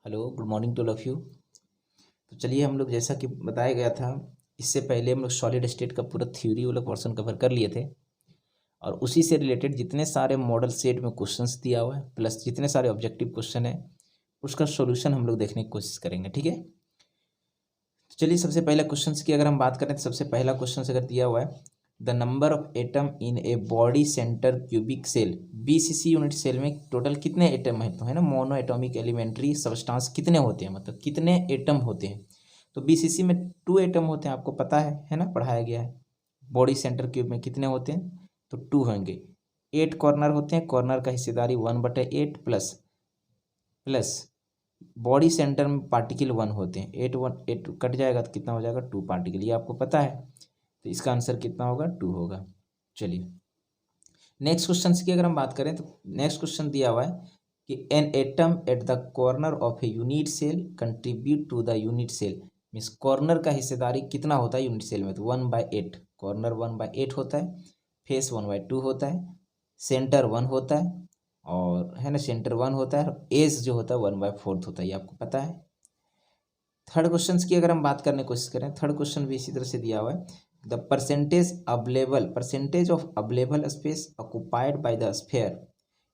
Hello, good morning to all of you. तो चलिए हम लोग जैसा कि बताया गया था, इससे पहले हम लोग सॉलिड स्टेट का पूरा थ्योरी वाला पोर्शन कवर कर लिए थे और उसी से रिलेटेड जितने सारे मॉडल सेट में क्वेश्चंस दिया हुआ है प्लस जितने सारे ऑब्जेक्टिव क्वेश्चन है उसका सॉल्यूशन हम लोग देखने की कोशिश करेंगे। ठीक है, तो चलिए सबसे पहले क्वेश्चंस की अगर हम बात करें तो सबसे पहला क्वेश्चन अगर दिया हुआ है, the number of atom in a body centre cubic cell. BCC unit cell में टोटल कितने एटम है, तो है ना, मोनो एटॉमिक एलिमेंट्री सब्सटेंस कितने होते हैं, मतलब कितने एटम होते हैं। तो बीसीसी में 2 एटम होते हैं, आपको पता है ना, पढ़ाया गया है। बॉडी सेंटर क्यूब में कितने होते हैं, तो 2 होंगे। 8 कॉर्नर होते हैं, कॉर्नर का हिस्सेदारी 1/8 प्लस प्लस बॉडी सेंटर में पार्टिकल 1 होते हैं। 8 कट जाएगा तो कितना हो जाएगा, 2 पार्टिकल, ये आपको पता है। तो इसका आंसर कितना होगा, 2 होगा। चलिए नेक्स्ट क्वेश्चन की अगर हम बात करें तो नेक्स्ट क्वेश्चन दिया हुआ है कि an atom at the corner of a unit cell contribute to the unit cell. Means corner का हिस्सेदारी कितना होता है यूनिट सेल में, तो 1/8। कॉर्नर 1/8 होता है, फेस 1/2 होता है, सेंटर 1 होता है, और है ना, सेंटर 1 होता है, और एज जो होता है 1/4 होता है, ये आपको पता है। थर्ड क्वेश्चन की अगर हम बात करने की कोशिश करें, थर्ड क्वेश्चन भी इसी तरह से दिया हुआ है, the percentage of available space occupied by the sphere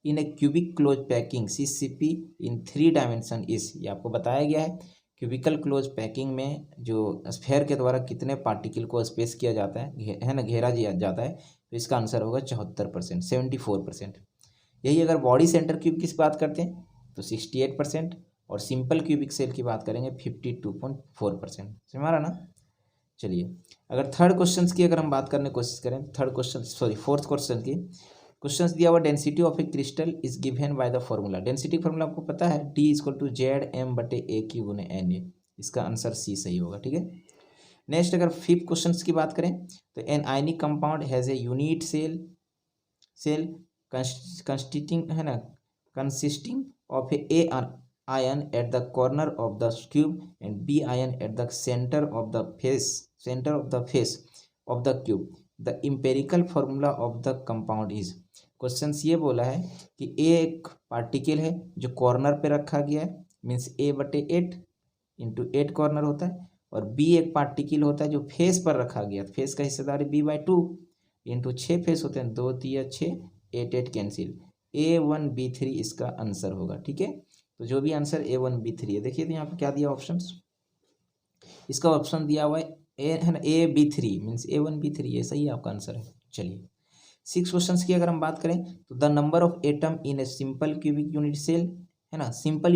in A cubic close packing CCP in 3 dimension is. ये आपको बताया गया है, क्यूबिकल क्लोज पैकिंग में जो स्फीयर के द्वारा कितने पार्टिकल को स्पेस किया जाता है ना, घेरा दिया जाता है, तो इसका आंसर होगा 74%, 74%। यही अगर बॉडी सेंटर क्यूब की बात करते हैं तो 68%, और सिंपल क्यूबिक सेल की बात करेंगे 52.4%। समझ आ रहा ना। चलिए अगर थर्ड क्वेश्चन की अगर हम बात करने की कोशिश करें, third question sorry fourth question की, क्वेश्चन दिया हुआ density of A crystal is given by the formula. Density formula आपको पता है, D = ZM/A3/Na। इसका आंसर सी सही होगा। ठीक है, नेक्स्ट अगर फिफ्थ क्वेश्चन की बात करें तो an ionic compound has a unit cell consisting है ना, consisting of a ion at the corner of the cube and B ion at the center of the face of the cube. The empirical formula of the compound is। Question ये बोला है कि A एक particle है जो corner पे रखा गया है, मीन्स A/8 इंटू 8 कॉर्नर होता है, और B एक पार्टिकल होता है जो फेस पर रखा गया, फेस का हिस्सेदारी B/2 इंटू 6 फेस होते हैं, 2 3 6, 8 कैंसिल, A1B3 इसका आंसर होगा। ठीक है, तो जो भी आंसर A1B3 है, देखिए तो यहाँ पे क्या दिया ऑप्शंस, इसका ऑप्शन दिया हुआ है ए है ना, AB3 मीन्स A1B3, ये सही आपका आंसर है। चलिए सिक्स क्वेश्चन की अगर हम बात करें तो the number of atom in a simple cubic unit cell, है ना, simple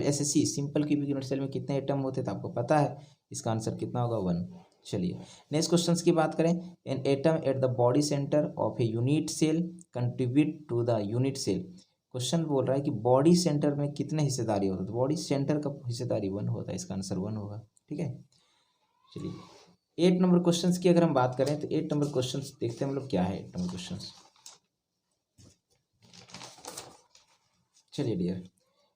SC simple cubic unit cell में कितने एटम होते हैं, तो आपको पता है, इसका आंसर कितना होगा, 1। चलिए नेक्स्ट क्वेश्चन की बात करें, an atom at the body centre of a unit cell contribute to the unit cell. Question बोल रहा है कि बॉडी सेंटर में कितने हिस्सेदारी होता है, तो बॉडी सेंटर का हिस्सेदारी 1 होता है, इसका आंसर 1 होगा। ठीक है, चलिए 8 नंबर क्वेश्चन की अगर हम बात करें तो 8 नंबर क्वेश्चन देखते हैं हम लोग क्या है 8 नंबर क्वेश्चन। चलिए डियर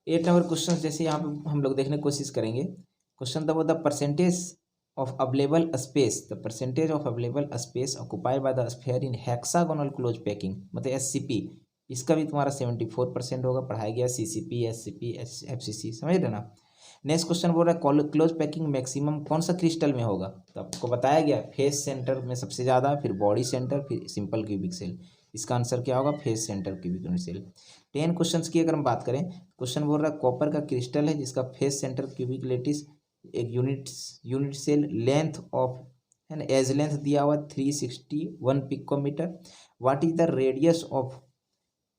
8 नंबर क्वेश्चन जैसे यहाँ पे हम लोग देखने की कोशिश करेंगे। Question the percentage of available space, the percentage of available space occupied by the sphere in hexagonal close packing, मतलब SCP, इसका भी तुम्हारा 74% होगा, पढ़ाया गया CCP SCP FCC, समझ रहे ना। नेक्स्ट क्वेश्चन बोल रहा है क्लोज पैकिंग मैक्सिमम कौन सा क्रिस्टल में होगा, तो आपको बताया गया फेस सेंटर में सबसे ज़्यादा, फिर बॉडी सेंटर, फिर सिंपल क्यूबिक सेल। इसका आंसर क्या होगा, face centre cubic cell. 10 question की अगर हम बात करें, क्वेश्चन बोल रहा है कॉपर का क्रिस्टल है जिसका फेस सेंटर क्यूबिक लेटिस एक यूनिट सेल लेंथ ऑफ, है ना, एज लेंथ दिया हुआ 361 picometre. What is the radius of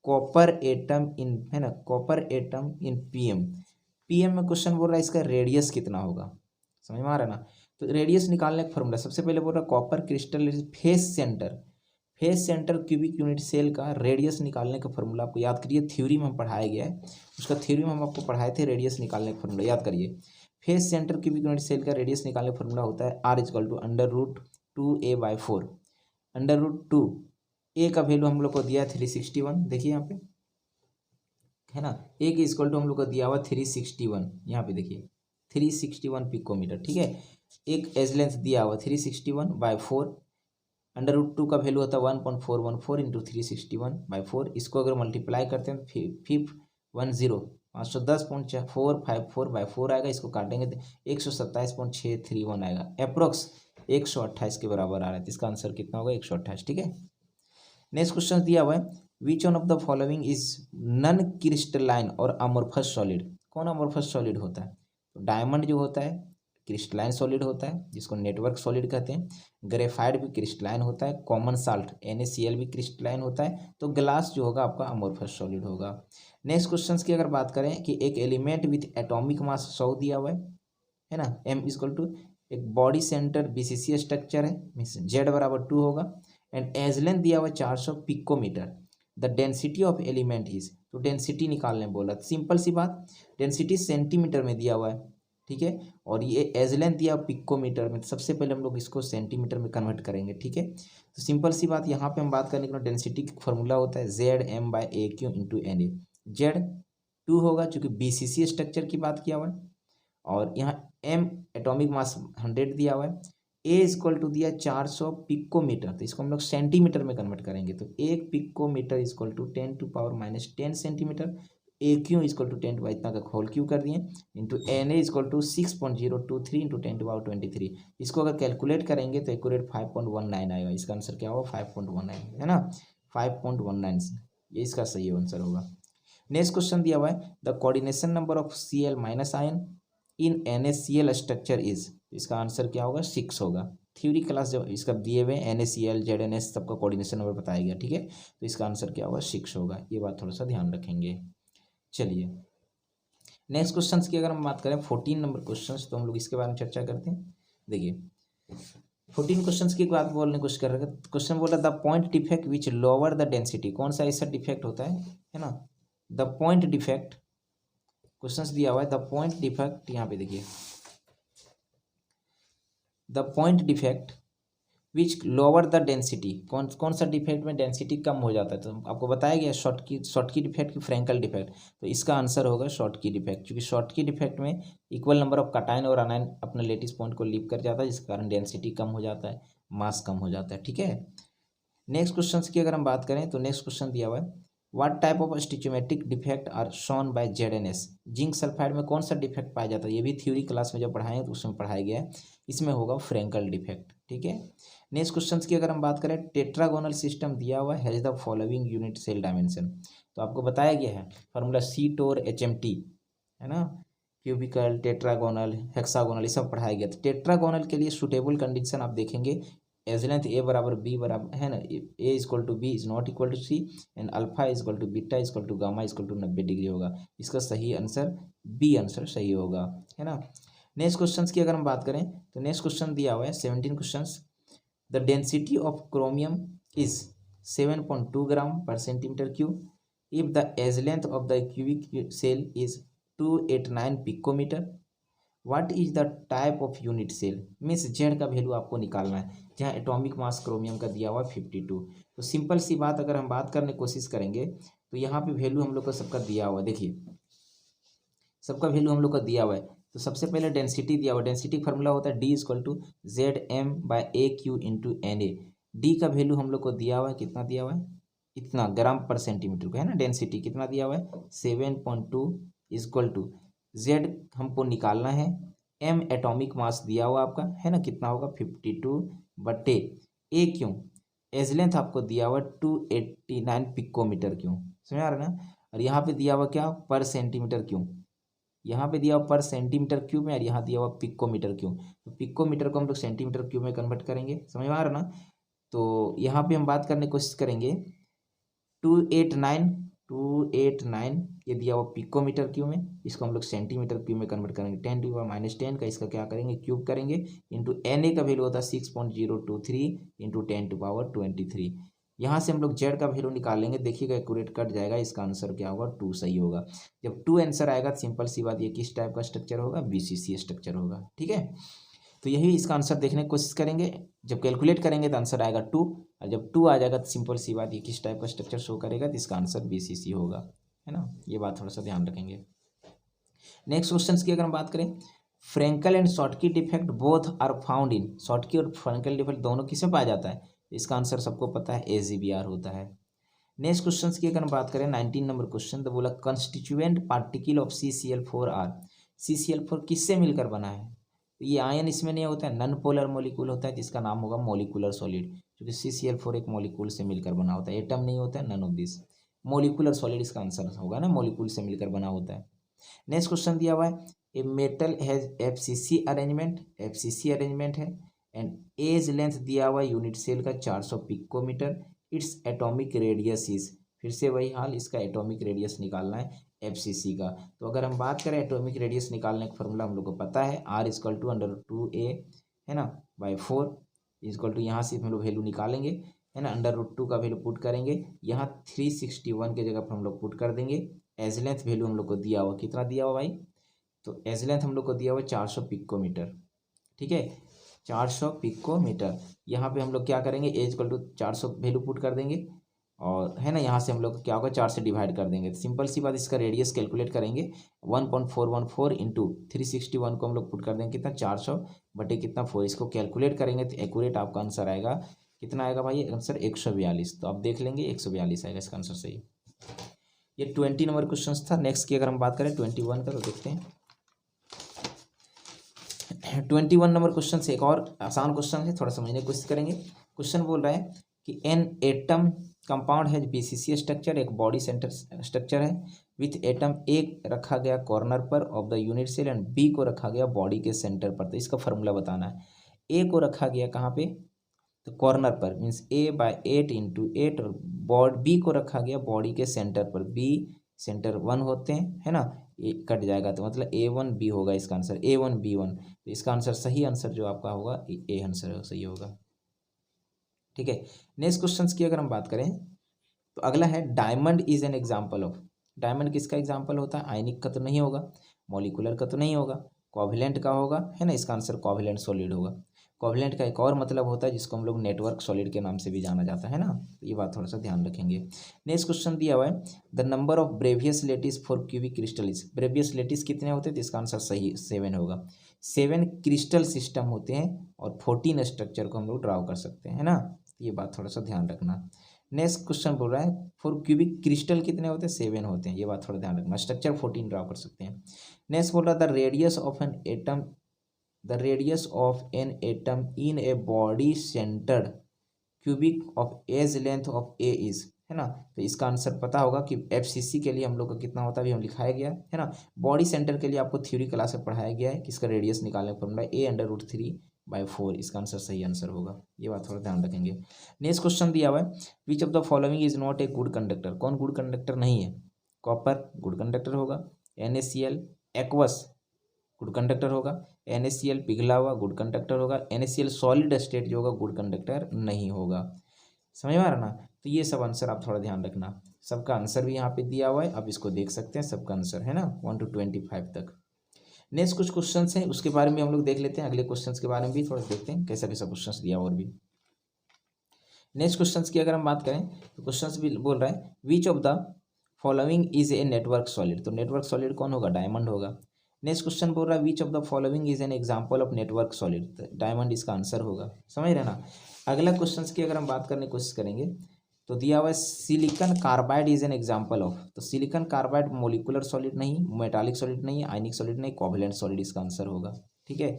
copper atom in, है ना, कॉपर एटम इन पीएम में क्वेश्चन बोल रहा है इसका रेडियस कितना होगा, समझ में आ रहा है ना। तो रेडियस निकालने का फॉर्मूला सबसे पहले बोल रहा है copper crystal face centre cubic unit cell का रेडियस निकालने का फॉर्मूला आपको याद करिए, थ्योरी में हम पढ़ाया गया है, उसका थ्योरी में हम आपको पढ़ाए थे, रेडियस निकालने का फॉर्मूला याद करिए। Face centre cubic unit cell का रेडियस निकालने का फॉर्मूला होता है R = √2a/4। √2 ए का वैल्यू हम लोग को दिया है 361, देखिए यहाँ पे, है ना, ए के इक्वल टू हम लोग को दिया हुआ 361, यहाँ पे देखिए 361 पिकोमीटर। ठीक है, एक एज लेंथ दिया हुआ 361/4, √2 का वैल्यू होता है 1.414 इंटू 361/4। इसको अगर मल्टीप्लाई करते हैं तो 510 510.454/4 आएगा, इसको काटेंगे तो 127.631 आएगा, अप्रोक्स 128 के बराबर आ रहा है। तो इसका आंसर कितना होगा? 128। ठीक है। नेक्स्ट क्वेश्चन दिया हुआ है, which one of the following is non crystalline और अमोर्फस सॉलिड। कौन अमोर्फस सॉलिड होता है? तो डायमंड जो होता है क्रिस्टलाइन सॉलिड होता है, जिसको नेटवर्क सॉलिड कहते हैं। ग्रेफाइट भी क्रिस्टलाइन होता है। कॉमन साल्ट NaCl भी क्रिस्टलाइन होता है। तो ग्लास जो होगा आपका अमोर्फस सॉलिड होगा। नेक्स्ट क्वेश्चन की अगर बात करें कि एक एलिमेंट विथ एटॉमिक मास 100 दिया हुआ है ना, M इक्वल टू एक बॉडी सेंटर BCC स्ट्रक्चर है, मीन्स Z बराबर 2 होगा, एंड एज लेंथ दिया हुआ है 400 picometre. The density of element is, तो डेंसिटी निकालने बोला। सिंपल सी बात, डेंसिटी सेंटीमीटर में दिया हुआ है, ठीक है, और ये एज लेंथ दिया पिकोमीटर में। सबसे पहले हम लोग इसको सेंटीमीटर में कन्वर्ट करेंगे, ठीक है। तो सिंपल सी बात, यहाँ पे हम बात करने के लिए डेंसिटी का फॉर्मूला होता है ZM/AQ इंटू NA। Z 2 होगा चूंकि BCC स्ट्रक्चर की बात किया हुआ है, और यहाँ M एटॉमिक मास 100 दिया हुआ है। A इक्वल टू दिया 400 पिकोमीटर, तो इसको हम लोग सेंटीमीटर में कन्वर्ट करेंगे। तो 1 picometre equal to 10⁻⁻10 centimetre. AQ equal to 10 इतना का होल क्यू कर दिए, into NA equal to 6.023 into 10⁻23। इसको अगर कैलकुलेट करेंगे तो एक्यूरेट 5.19 आएगा। इसका आंसर क्या होगा? 5.19 है ना, 5.19 ये इसका सही आंसर होगा। नेक्स्ट क्वेश्चन दिया हुआ है, the coordination number of Cl minus ion in NaCl structure is. इसका आंसर क्या होगा? 6 होगा। थ्योरी क्लास जब इसका दिए हुए NaCl ZnS सबका कोऑर्डिनेशन नंबर बताया गया, ठीक है। तो इसका आंसर क्या होगा? 6 होगा। ये बात थोड़ा सा ध्यान रखेंगे। चलिए नेक्स्ट क्वेश्चन की अगर हम बात करें 14 नंबर क्वेश्चन, तो हम लोग इसके बारे में चर्चा करते हैं। देखिए 14 क्वेश्चन की बात बोलने की कोशिश कर रहे हैं। क्वेश्चन बोला the point defect which lower the density. कौन सा ऐसा डिफेक्ट होता है ना, द पॉइंट डिफेक्ट। क्वेश्चन दिया हुआ है द पॉइंट डिफेक्ट, यहाँ पे देखिए the point defect which lower the density. कौन सा डिफेक्ट में डेंसिटी कम हो जाता है? तो आपको बताया गया शॉर्ट की डिफेक्ट की फ्रैंकल डिफेक्ट। तो इसका आंसर होगा शॉर्ट की डिफेक्ट, क्योंकि शॉर्ट की डिफेक्ट में इक्वल नंबर ऑफ कटायन और अनायन अपने लेटिस पॉइंट को लीव कर जाता है, जिसके कारण डेंसिटी कम हो जाता है, मास कम हो जाता है, ठीक है। नेक्स्ट क्वेश्चन की अगर हम बात करें तो नेक्स्ट क्वेश्चन दिया हुआ है, what type of stoichiometric defect are shown by ZnS। Zinc sulphide में कौन सा डिफेक्ट पाया जाता है? ये भी थ्योरी क्लास में जब पढ़ाए तो उसमें पढ़ाया गया है। इसमें होगा फ्रैंकल डिफेक्ट, ठीक है। नेक्स्ट क्वेश्चन की अगर हम बात करें, टेट्रागोनल सिस्टम दिया हुआ है, has the following unit cell dimension. तो आपको बताया गया है फार्मूला C/HMT है ना, क्यूबिकल, टेट्रागोनल, हेक्सागोनल, ये सब पढ़ाया गया। तो टेट्रागोनल के लिए सुटेबल कंडीशन आप देखेंगे, एज लेंथ A बराबर B बराबर है ना, A equal to B is not equal to C, and alpha equal to beta equal to gamma equal to 90 degree होगा। इसका सही आंसर B आंसर सही होगा, है ना। नेक्स्ट क्वेश्चन की अगर हम बात करें तो नेक्स्ट क्वेश्चन दिया हुआ है 17 question, the density of chromium is 7.2 gram per centimetre cube if the edge length of the cubic cell is 289 picometre. What is the type of unit cell. Means Z का value आपको निकालना है, जहाँ atomic mass chromium का दिया हुआ 52। तो simple सी बात, अगर हम बात करने की कोशिश करेंगे तो यहाँ पे वैल्यू हम लोग का सबका दिया हुआ है। देखिए सबका वैल्यू हम लोग का दिया हुआ है। तो सबसे पहले डेंसिटी दिया हुआ, डेंसिटी फार्मूला होता है D=ZM/AQ इंटू NA। डी का वैल्यू हम लोग को दिया हुआ है, कितना दिया हुआ है? इतना ग्राम पर सेंटीमीटर को, है ना। डेंसिटी कितना दिया हुआ है? 7.2 इक्वल टू Z हमको निकालना है, M एटॉमिक मास दिया हुआ आपका है ना, कितना होगा? 52 A क्यों, एज लेंथ आपको दिया हुआ 289 पिकोमीटर क्यों, समझ आ रहा है ना। और यहाँ पे दिया हुआ क्या? पर सेंटीमीटर क्यों। यहाँ पे दिया हुआ पर सेंटीमीटर क्यूब में, और यहाँ दिया हुआ पिकोमीटर क्यूब। तो पिकोमीटर को हम लोग सेंटीमीटर क्यूब में कन्वर्ट करेंगे, समझ में आ रहा ना। तो यहाँ पे हम बात करने की कोशिश करेंगे 289 ये दिया हुआ पिकोमीटर क्यूब में, इसको हम लोग सेंटीमीटर क्यूब में कन्वर्ट करेंगे। 10⁻⁻10 का इसका क्या करेंगे? क्यूब करेंगे, इंटू NA का वैल्यू होता है 6.023 इंटू 10⁻23। यहाँ से हम लोग जेड का वैल्यू निकाल लेंगे, देखिएगा एक्यूरेट कट जाएगा। इसका आंसर क्या होगा? 2 सही होगा। जब 2 आंसर आएगा तो सिंपल सी बात, ये किस टाइप का स्ट्रक्चर होगा? BCC स्ट्रक्चर होगा, ठीक है। तो यही इसका आंसर देखने की कोशिश करेंगे। जब कैलकुलेट करेंगे तो आंसर आएगा 2, और जब 2 आ जाएगा तो सिंपल सी बात, ये किस टाइप का स्ट्रक्चर शो करेगा? तो इसका आंसर BCC होगा, है ना। ये बात थोड़ा सा ध्यान रखेंगे। नेक्स्ट क्वेश्चन की अगर हम बात करें, Frenkel and Schottky defect both are found in. Schottky और फ्रैंकल डिफेक्ट दोनों किसमें पाया जाता है? इसका आंसर सबको पता है, AGBR होता है नेक्स्ट क्वेश्चन की अगर हम बात करें 19 नंबर क्वेश्चन, तो बोला constituent particle of CCl4 are. CCl4 किससे मिलकर बना है? ये आयन इसमें नहीं होता है, नन पोलर मॉलिक्यूल होता है जिसका नाम होगा मॉलिक्यूलर सॉलिड, क्योंकि CCl4 एक मॉलिक्यूल से मिलकर बना होता है, एटम नहीं होता है, none of this. Molecular solid इसका आंसर होगा ना, मॉलिक्यूल से मिलकर बना होता है। नेक्स्ट क्वेश्चन दिया हुआ है a metal has FCC arrangement है एंड एज लेंथ दिया हुआ यूनिट सेल का 400 picometre, its atomic radius is, फिर से वही हाल, इसका एटॉमिक रेडियस निकालना है FCC का। तो अगर हम बात करें एटॉमिक रेडियस निकालने का फॉर्मूला हम लोग को पता है, R=√2a है ना बाय 4 इक्वल टू, यहाँ से हम लोग वैल्यू निकालेंगे है ना, √2 का वैल्यू पुट करेंगे, यहाँ 361 के जगह पर हम लोग पुट कर देंगे। एज लेंथ वैल्यू हम लोग को दिया हुआ, कितना दिया हुआ भाई, तो एज लेंथ हम लोग को दिया हुआ 400 पिकोमीटर, ठीक है 400 पिकोमीटर। यहाँ पे हम लोग क्या करेंगे, edge equal to 400 value put कर देंगे और है ना, यहाँ से हम लोग क्या होगा 4 से डिवाइड कर देंगे, तो सिंपल सी बात, इसका रेडियस कैलकुलेट करेंगे 1.414 इंटू 361 को हम लोग पुट कर देंगे कितना 400 बटे कितना 4, इसको कैलकुलेट करेंगे तो एक्यूरेट आपका आंसर आएगा, कितना आएगा भाई आंसर 142। तो आप देख लेंगे 142 आएगा इसका आंसर सही। ये 20 नंबर क्वेश्चन था। नेक्स्ट की अगर हम बात करें 21 का, तो देखते हैं 21 नंबर क्वेश्चन से एक और आसान क्वेश्चन है, थोड़ा समझने की कोशिश करेंगे। क्वेश्चन बोल रहा है कि एन एटम कंपाउंड है BCC स्ट्रक्चर, एक बॉडी सेंटर स्ट्रक्चर है, विथ एटम ए रखा गया कॉर्नर पर of the unit cell and B को रखा गया बॉडी के सेंटर पर। तो इसका फॉर्मूला बताना है। ए को रखा गया कहाँ पे, तो कॉर्नर पर, मीन्स A/8 इंटू 8, और बी को रखा गया बॉडी के सेंटर पर, बी सेंटर 1 होते हैं है ना, ये कट जाएगा तो मतलब A1B होगा इसका आंसर, A1B1। तो इसका आंसर सही आंसर जो आपका होगा ए आंसर सही होगा, ठीक है। नेक्स्ट क्वेश्चन की अगर हम बात करें तो अगला है diamond is an example of. Diamond किसका एग्जाम्पल होता है, आयनिक का तो नहीं होगा, मॉलिकुलर का तो नहीं होगा, कोवैलेंट का होगा है ना, इसका आंसर कोवैलेंट सॉलिड होगा। कोवैलेंट का एक और मतलब होता है जिसको हम लोग नेटवर्क सॉलिड के नाम से भी जाना जाता है ना, तो ये बात थोड़ा सा ध्यान रखेंगे। नेक्स्ट क्वेश्चन दिया हुआ है the number of Bravais lattice for cubic crystals. Bravais lattice कितने होते हैं, तो इसका आंसर सही 7 होगा। 7 क्रिस्टल सिस्टम होते हैं और 14 स्ट्रक्चर को हम लोग ड्रॉ कर सकते हैं है ना, ये बात थोड़ा सा ध्यान रखना। नेक्स्ट क्वेश्चन बोल रहा है फॉर क्यूबिक क्रिस्टल कितने होते हैं, 7 होते हैं, ये बात थोड़ा ध्यान रखना। स्ट्रक्चर 14 ड्रॉ कर सकते हैं। नेक्स्ट बोल रहा है the radius of an atom, the radius of an atom in a body centred cubic of edge length of A is, है ना, तो इसका आंसर पता होगा कि FCC के लिए हम लोग का कितना होता है, अभी हम लिखाया गया है ना। बॉडी सेंटर के लिए आपको थ्योरी क्लास में पढ़ाया गया है कि इसका रेडियस निकालने का फॉर्मूला A√3/4, इसका आंसर सही आंसर होगा, ये बात थोड़ा ध्यान रखेंगे। नेक्स्ट क्वेश्चन दिया हुआ है विच of the following is not a good conductor. कौन गुड कंडक्टर नहीं है, कॉपर गुड कंडक्टर होगा, NaCl एक्वस गुड कंडक्टर होगा, NaCl पिघला हुआ गुड कंडक्टर होगा, NaCl सॉलिड स्टेट जो होगा गुड कंडक्टर नहीं होगा। समझ में आ रहा ना, तो ये सब आंसर आप थोड़ा ध्यान रखना। सबका आंसर भी यहाँ पे दिया हुआ है, आप इसको देख सकते हैं, सबका आंसर है ना 1 to 25 तक। नेक्स्ट कुछ क्वेश्चन हैं उसके बारे में हम लोग देख लेते हैं, अगले क्वेश्चन के बारे में भी थोड़ा देखते हैं कैसा कैसा क्वेश्चन दिया और भी। नेक्स्ट क्वेश्चन की अगर हम बात करें तो क्वेश्चन भी बोल रहा है विच of the following is a network solid. तो नेटवर्क सॉलिड कौन होगा, डायमंड होगा। नेक्स्ट क्वेश्चन बोल रहा है विच of the following is an example of network solid, diamond इसका आंसर होगा, समझ रहे ना। अगला क्वेश्चन की अगर हम बात करने की कोशिश करेंगे तो दिया हुआ है silicon carbide is an example of. तो सिलिकॉन कार्बाइड मोलिकुलर सॉलिड नहीं, मेटालिक सॉलिड नहीं, आयनिक सॉलिड नहीं, कोवैलेंट सॉलिड इसका आंसर होगा, ठीक है।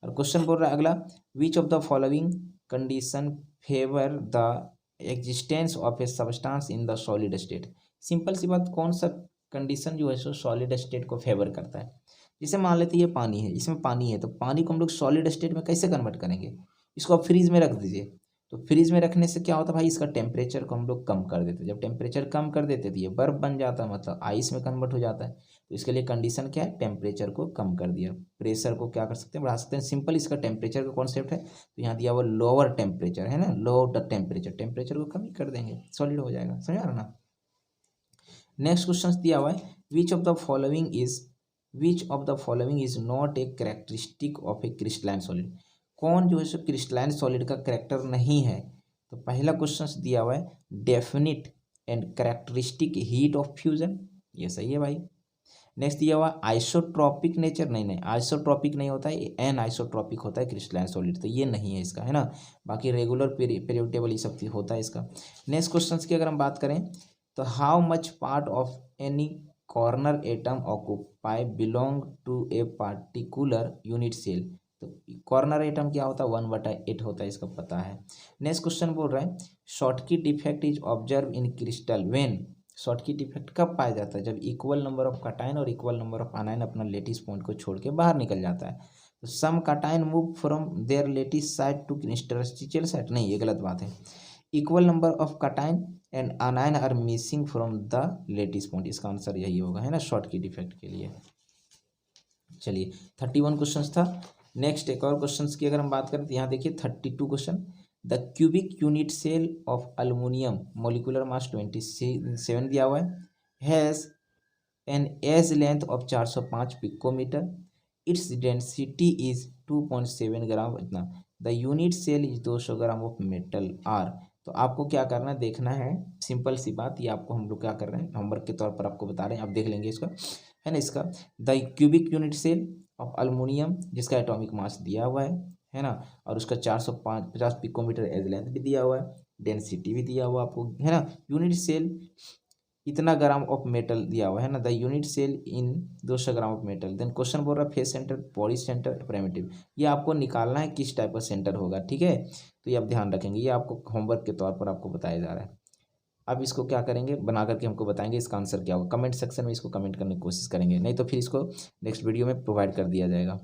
और क्वेश्चन बोल रहा है अगला which of the following condition favour the existence of a substance in the solid state. Simple सी बात, कौन सा कंडीशन जो है सो सॉलिड स्टेट को फेवर करता है। जैसे मान लेते हैं ये पानी है, इसमें पानी है, तो पानी को हम लोग सॉलिड स्टेट में कैसे कन्वर्ट करेंगे, इसको आप फ्रीज में रख दीजिए। तो फ्रीज में रखने से क्या होता है भाई, इसका टेम्परेचर को हम लोग कम कर देते हैं। जब टेम्परेचर कम कर देते तो ये बर्फ बन जाता है, मतलब आइस में कन्वर्ट हो जाता है। तो इसके लिए कंडीशन क्या है, टेम्परेचर को कम कर दिया, प्रेशर को क्या कर सकते हैं, बढ़ा सकते हैं। सिंपल इसका टेम्परेचर का कॉन्सेप्ट है, तो यहाँ दिया हुआ लोअर टेम्परेचर है ना, लो द टेम्परेचर, टेम्परेचर को कम ही कर देंगे, सॉलिड हो जाएगा, समझ रहा ना। नेक्स्ट क्वेश्चन दिया हुआ है विच of the following is not a characteristic of A crystalline solid. कौन जो है सो क्रिस्टलाइन सॉलिड का कैरेक्टर नहीं है। तो पहला क्वेश्चन दिया हुआ है definite and characteristic heat of fusion, ये सही है भाई। नेक्स्ट दिया हुआ आइसोट्रॉपिक नेचर, नहीं आइसोट्रॉपिक नहीं होता है, एन आइसोट्रॉपिक होता है क्रिस्टलाइन सॉलिड, तो ये नहीं है इसका, है ना। बाकी रेगुलर पीरियड टेबल ये सब होता है इसका। नेक्स्ट क्वेश्चन की अगर हम बात करें तो how much part of any corner atom occupy belong to a particular unit cell, तो कॉर्नर एटम क्या होता है 1/8 होता है, इसका पता है। नेक्स्ट क्वेश्चन बोल रहा है Schottky defect is observe in crystal when, Schottky defect कब पाया जाता है, जब इक्वल नंबर ऑफ कैटायन और इक्वल नंबर ऑफ आनायन अपना लेटिस पॉइंट को छोड़ के बाहर निकल जाता है। तो some cation move from their lattice side to interstitial side, नहीं ये गलत बात है। Equal number of cation and anion are missing from the lattice point, इसका आंसर यही होगा, है ना, शॉर्टकी डिफेक्ट के लिए। चलिए 31 क्वेश्चन था। नेक्स्ट एक और क्वेश्चन की अगर हम बात करें तो यहाँ देखिए 32 question, the cubic unit cell of aluminium molecular mass 27 दिया हुआ है, has an edge length of 405 picometre, its density is 2.7 gram, इतना the unit cell is 200 gram of metal are. तो आपको क्या करना है, देखना है, सिंपल सी बात, ये आपको हम लोग क्या कर रहे हैं होमवर्क के तौर पर आपको बता रहे हैं, आप देख लेंगे इसका, है ना। इसका the cubic unit cell of aluminium जिसका एटॉमिक मास दिया हुआ है ना, और उसका 450 पिकोमीटर एज लेंथ भी दिया हुआ है, डेंसिटी भी दिया हुआ आपको, है ना। यूनिट सेल इतना ग्राम ऑफ मेटल दिया हुआ है ना, the unit cell in 200 gram of metal. Then question बोल रहा है face centre, body centre, primitive, ये आपको निकालना है किस टाइप का सेंटर होगा, ठीक है। तो ये आप ध्यान रखेंगे, ये आपको होमवर्क के तौर पर आपको बताया जा रहा है। अब इसको क्या करेंगे, बना करके हमको बताएंगे इसका आंसर क्या होगा, कमेंट सेक्शन में इसको कमेंट करने की कोशिश करेंगे, नहीं तो फिर इसको नेक्स्ट वीडियो में प्रोवाइड कर दिया जाएगा,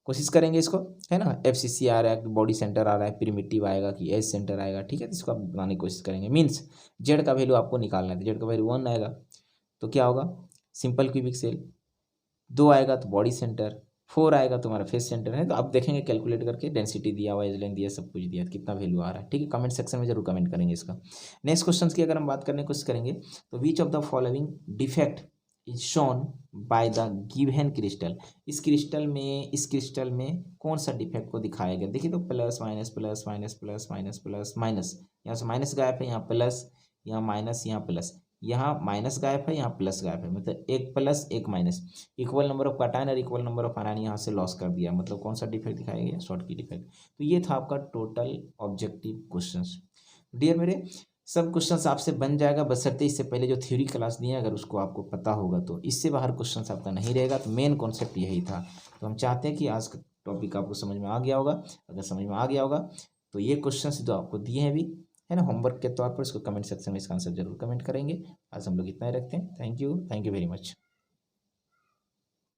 कोशिश करेंगे इसको, है ना। FCC आ रहा है, बॉडी सेंटर आ रहा है, प्रिमिटिव आएगा कि एज सेंटर आएगा, ठीक है, तो इसको आप बनाने की कोशिश करेंगे। मीन्स जेड का वैल्यू आपको निकालना है, तो जेड का वैल्यू 1 आएगा तो क्या होगा सिंपल क्यूबिक सेल, 2 आएगा तो बॉडी सेंटर, 4 आएगा तो हमारा फेस सेंटर है। तो आप देखेंगे कैलकुलेट करके, डेंसिटी दिया हुआ, एज लेंथ दिया, सब कुछ दिया, कितना वैल्यू आ रहा है, ठीक है। कमेंट सेक्शन में जरूर कमेंट करेंगे इसका। नेक्स्ट क्वेश्चन की अगर हम बात करने की कोशिश करेंगे तो विच of the following defect is shown by the given crystal, इस क्रिस्टल में कौन सा डिफेक्ट को दिखाया गया, देखिए तो plus minus plus minus plus minus plus minus, यहाँ से माइनस गायब है, यहाँ प्लस, यहाँ माइनस, यहाँ प्लस, यहाँ माइनस गायब है, यहाँ प्लस गायब है, मतलब एक प्लस एक minus, equal number of cation और इक्वल नंबर ऑफ आनायन यहाँ से लॉस कर दिया, मतलब कौन सा डिफेक्ट दिखाया गया, शॉर्टकी डिफेक्ट। तो ये था आपका टोटल ऑब्जेक्टिव क्वेश्चंस। डियर मेरे सब क्वेश्चंस आपसे बन जाएगा, बशर्ते इससे पहले जो थ्योरी क्लास दिए अगर उसको आपको पता होगा, तो इससे बाहर क्वेश्चंस आपका नहीं रहेगा। तो मेन कॉन्सेप्ट यही था। तो हम चाहते हैं कि आज का टॉपिक आपको समझ में आ गया होगा। अगर समझ में आ गया होगा तो ये क्वेश्चंस जो आपको दिए हैं अभी, है ना, होमवर्क के तौर पर, इसको कमेंट सेक्शन में इसका आंसर जरूर कमेंट करेंगे। आज हम लोग इतना ही रखते हैं। Thank you very much.